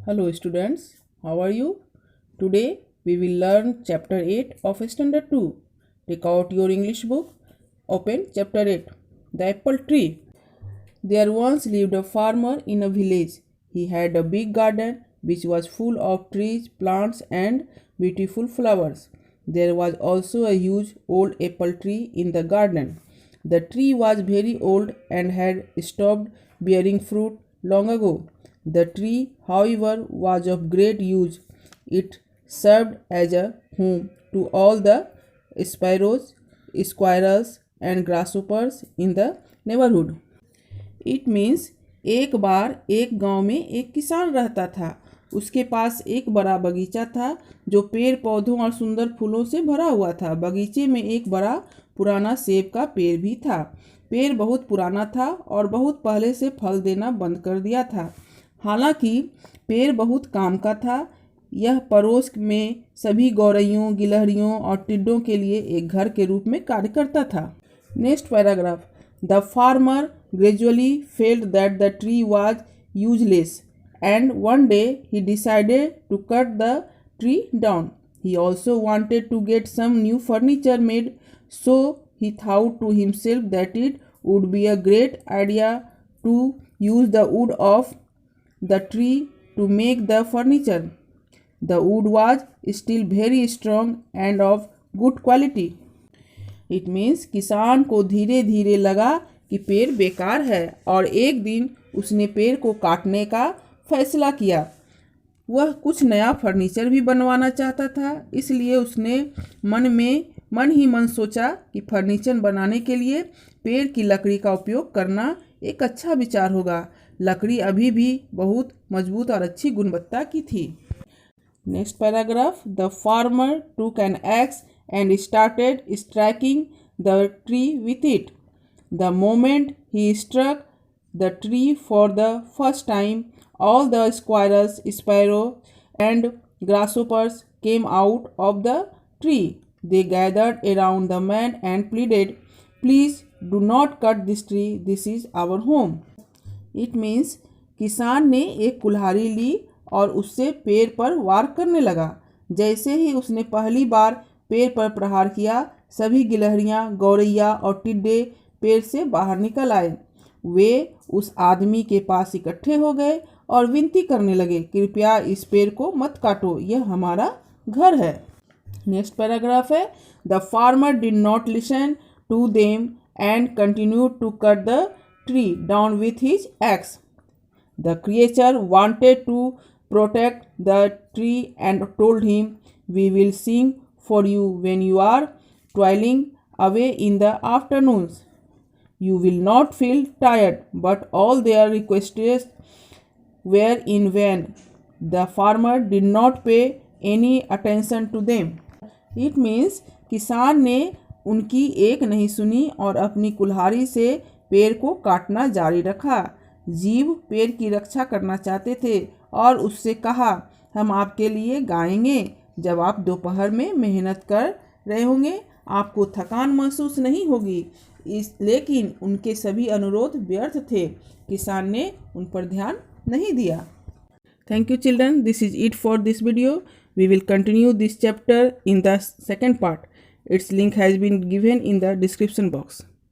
Hello students, how are you? Today we will learn chapter 8 of standard 2. Take out your English book, open chapter 8. The apple tree. There once lived a farmer in a village. He had a big garden which was full of trees, plants and beautiful flowers. There was also a huge old apple tree in the garden. The tree was very old and had stopped bearing fruit long ago. The tree, however, was of great use. It served as a home to all the sparrows, squirrels, and grasshoppers in the neighborhood. It means एक बार एक गांव में एक किसान रहता था। उसके पास एक बड़ा बगीचा था जो पेड़ पौधों और सुंदर फूलों से भरा हुआ था। बगीचे में एक बड़ा पुराना सेब का पेड़ भी था। पेड़ बहुत पुराना था और बहुत पहले से फल देना बंद कर दिया था। हालांकि पेड़ बहुत काम का था। यह पड़ोस में सभी गौरैयों, गिलहरियों और टिड्डों के लिए एक घर के रूप में कार्य करता था। Next paragraph. The farmer gradually felt that the tree was useless, and one day he decided to cut the tree down. He also wanted to get some new furniture made, so he thought to himself that it would be a great idea to use the wood of the tree to make the furniture. The wood was still very strong and of good quality. It means किसान को धीरे धीरे लगा कि पेड़ बेकार है और एक दिन उसने पेड़ को काटने का फैसला किया। वह कुछ नया फर्नीचर भी बनवाना चाहता था, इसलिए उसने मन ही मन सोचा कि फर्नीचर बनाने के लिए पेड़ की लकड़ी का उपयोग करना एक अच्छा विचार होगा। लकड़ी अभी भी बहुत मजबूत और अच्छी गुणवत्ता की थी। Next paragraph. The farmer took an axe and started striking the tree with it. The moment he struck the tree for the first time, all the squirrels, sparrows, and grasshoppers came out of the tree. They gathered around the man and pleaded, "Please do not cut this tree. This is our home." It means किसान ने एक कुल्हाड़ी ली और उससे पेड़ पर वार करने लगा। जैसे ही उसने पहली बार पेड़ पर प्रहार किया, सभी गिलहरियां, गौरैया और टिड्डे पेड़ से बाहर निकल आए। वे उस आदमी के पास इकट्ठे हो गए और विनती करने लगे, कृपया इस पेड़ को मत काटो, यह हमारा घर है। नेक्स्ट पैराग्राफ है। The farmer did not listen to them and continued to cut the tree down with his axe. The creature wanted to protect the tree and told him, "We will sing for you when you are toiling away in the afternoons. You will not feel tired." But all their requests were in vain. The farmer did not pay any attention to them. It means किसान ने उनकी एक नहीं सुनी और अपनी कुल्हाड़ी से पेड़ को काटना जारी रखा। जीव पेड़ की रक्षा करना चाहते थे और उससे कहा, "हम आपके लिए गाएंगे। जब आप दोपहर में मेहनत कर रहे होंगे, आपको थकान महसूस नहीं होगी।" लेकिन उनके सभी अनुरोध व्यर्थ थे। किसान ने उन पर ध्यान नहीं दिया। Thank you children, this is it for this video. We will continue this chapter in the second part. It's link has been given in the description box.